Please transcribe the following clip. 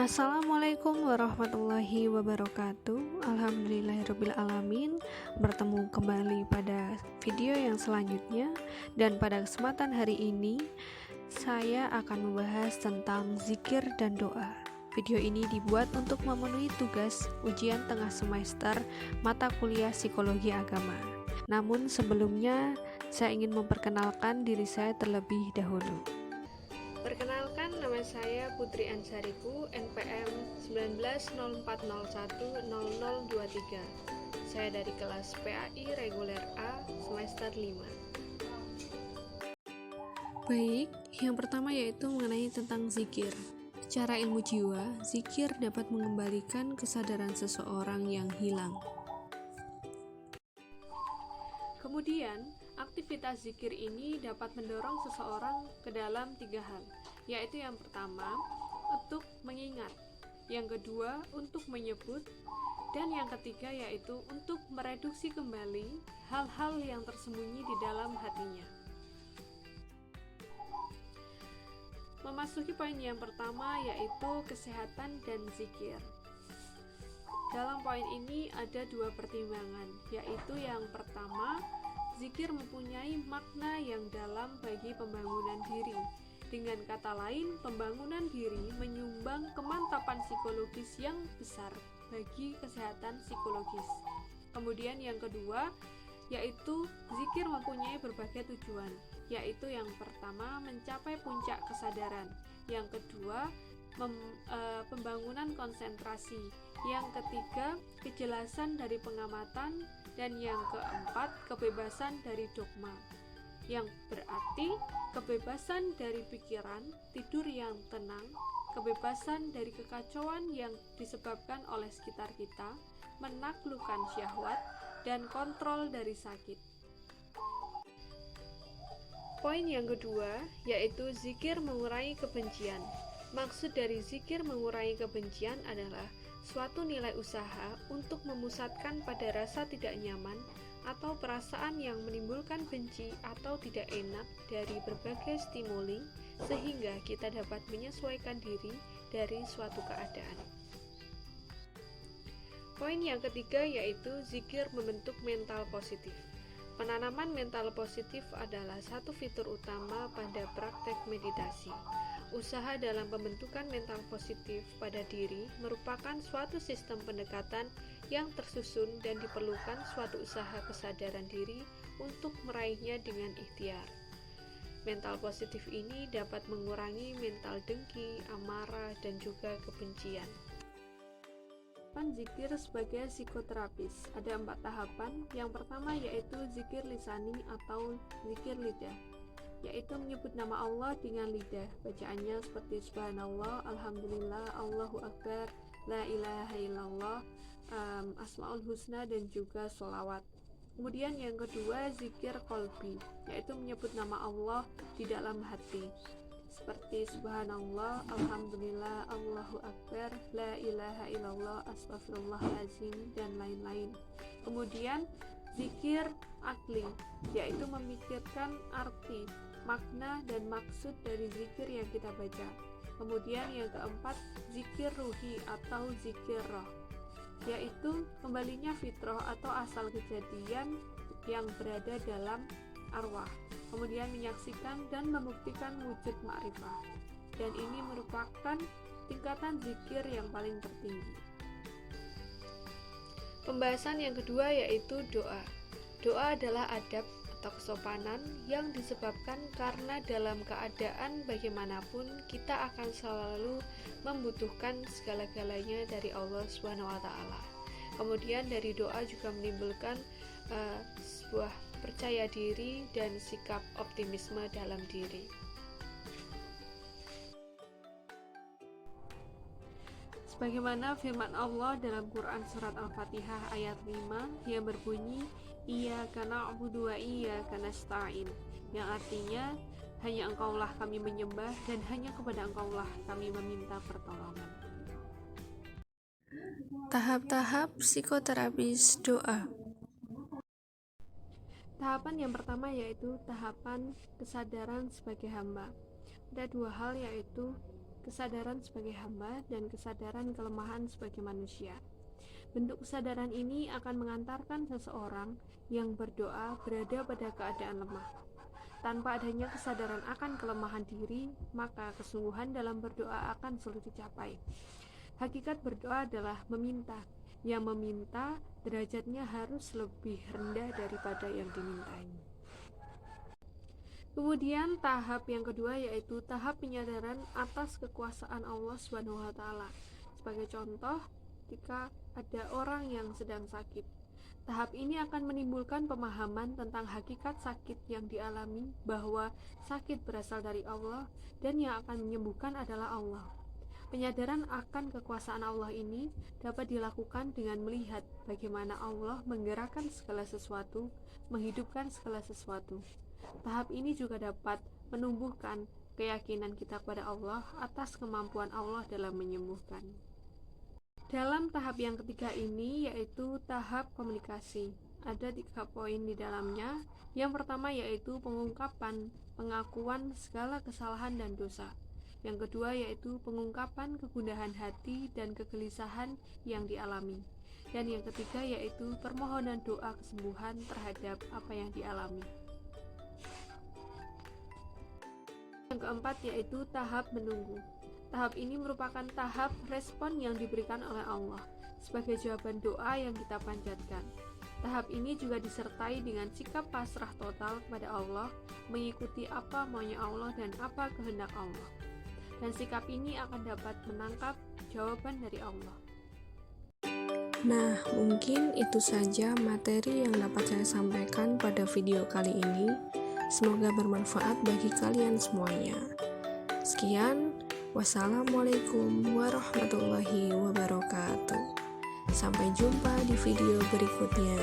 Assalamualaikum warahmatullahi wabarakatuh. Alhamdulillahirrabbilalamin. Bertemu kembali pada video yang selanjutnya. Dan pada kesempatan hari ini saya akan membahas tentang zikir dan doa. Video ini dibuat untuk memenuhi tugas ujian tengah semester mata kuliah psikologi agama. Namun sebelumnya saya ingin memperkenalkan diri saya terlebih dahulu. Perkenalkan, nama saya Putri Ansariku, NPM 1904010023. Saya dari kelas PAI reguler A semester 5. Baik, yang pertama yaitu mengenai tentang zikir. Secara ilmu jiwa, zikir dapat mengembalikan kesadaran seseorang yang hilang. Kemudian, aktivitas zikir ini dapat mendorong seseorang ke dalam 3 hal, yaitu yang pertama, untuk mengingat, yang kedua, untuk menyebut, dan yang ketiga yaitu untuk mereduksi kembali hal-hal yang tersembunyi di dalam hatinya. Memasuki poin yang pertama yaitu kesehatan dan zikir. Dalam poin ini ada 2 pertimbangan, yaitu yang pertama, zikir mempunyai makna yang dalam bagi pembangunan diri. Dengan kata lain, pembangunan diri menyumbang kemantapan psikologis yang besar bagi kesehatan psikologis. Kemudian yang kedua, yaitu zikir mempunyai berbagai tujuan, yaitu yang pertama, mencapai puncak kesadaran, yang kedua, pembangunan konsentrasi, yang ketiga, kejelasan dari pengamatan, dan yang keempat, kebebasan dari dogma, yang berarti kebebasan dari pikiran, tidur yang tenang, kebebasan dari kekacauan yang disebabkan oleh sekitar kita, menaklukkan syahwat, dan kontrol dari sakit. Poin yang kedua, yaitu zikir mengurangi kebencian. Maksud dari zikir mengurangi kebencian adalah suatu nilai usaha untuk memusatkan pada rasa tidak nyaman atau perasaan yang menimbulkan benci atau tidak enak dari berbagai stimuli sehingga kita dapat menyesuaikan diri dari suatu keadaan. Poin yang ketiga yaitu zikir membentuk mental positif. Penanaman mental positif adalah satu fitur utama pada praktek meditasi. Usaha dalam pembentukan mental positif pada diri merupakan suatu sistem pendekatan yang tersusun dan diperlukan suatu usaha kesadaran diri untuk meraihnya dengan ikhtiar. Mental positif ini dapat mengurangi mental dengki, amarah, dan juga kebencian. Zikir sebagai psikoterapis ada 4 tahapan. Yang pertama yaitu zikir lisani atau zikir lidah, yaitu menyebut nama Allah dengan lidah. Bacaannya seperti subhanallah, alhamdulillah, Allahu akbar, la ilaha illallah, asmaul husna, dan juga sholawat. Kemudian yang kedua zikir qalbi, yaitu menyebut nama Allah di dalam hati, seperti subhanallah, alhamdulillah, Allahu akbar, la ilaha illallah, astaghfirullahaladzim, dan lain-lain. Kemudian zikir akli, yaitu memikirkan arti, makna, dan maksud dari zikir yang kita baca. Kemudian yang keempat, zikir ruhi atau zikir roh, yaitu kembalinya fitrah atau asal kejadian yang berada dalam arwah. Kemudian menyaksikan dan membuktikan wujud ma'rifah. Dan ini merupakan tingkatan zikir yang paling tertinggi. Pembahasan yang kedua yaitu doa. Doa adalah adab atau kesopanan yang disebabkan karena dalam keadaan bagaimanapun kita akan selalu membutuhkan segala-galanya dari Allah SWT. Kemudian dari doa juga menimbulkan sebuah percaya diri dan sikap optimisme dalam diri. Sebagaimana firman Allah dalam Quran surat Al-Fatihah ayat 5 yang berbunyi Iyyaka na'budu wa iyyaka nasta'in, yang artinya hanya Engkaulah kami menyembah dan hanya kepada Engkaulah kami meminta pertolongan. Tahap-tahap psikoterapis doa. Tahapan yang pertama yaitu tahapan kesadaran sebagai hamba. Ada 2 hal, yaitu kesadaran sebagai hamba, dan kesadaran kelemahan sebagai manusia. Bentuk kesadaran ini akan mengantarkan seseorang yang berdoa berada pada keadaan lemah. Tanpa adanya kesadaran akan kelemahan diri, maka kesungguhan dalam berdoa akan sulit dicapai. Hakikat berdoa adalah meminta. Yang meminta derajatnya harus lebih rendah daripada yang dimintai. Kemudian tahap yang kedua yaitu tahap penyadaran atas kekuasaan Allah SWT. Sebagai contoh, ketika ada orang yang sedang sakit, tahap ini akan menimbulkan pemahaman tentang hakikat sakit yang dialami, bahwa sakit berasal dari Allah dan yang akan menyembuhkan adalah Allah. Penyadaran akan kekuasaan Allah ini dapat dilakukan dengan melihat bagaimana Allah menggerakkan segala sesuatu, menghidupkan segala sesuatu. Tahap ini juga dapat menumbuhkan keyakinan kita kepada Allah atas kemampuan Allah dalam menyembuhkan. Dalam tahap yang ketiga ini yaitu tahap komunikasi. Ada 3 poin di dalamnya. Yang pertama yaitu pengungkapan, pengakuan segala kesalahan dan dosa. Yang kedua yaitu pengungkapan kegundahan hati dan kegelisahan yang dialami. Dan yang ketiga yaitu permohonan doa kesembuhan terhadap apa yang dialami. Yang keempat yaitu tahap menunggu. Tahap ini merupakan tahap respon yang diberikan oleh Allah sebagai jawaban doa yang kita panjatkan. Tahap ini juga disertai dengan sikap pasrah total kepada Allah, mengikuti apa maunya Allah dan apa kehendak Allah. Dan sikap ini akan dapat menangkap jawaban dari Allah. Nah, mungkin itu saja materi yang dapat saya sampaikan pada video kali ini. Semoga bermanfaat bagi kalian semuanya. Sekian, wassalamualaikum warahmatullahi wabarakatuh. Sampai jumpa di video berikutnya.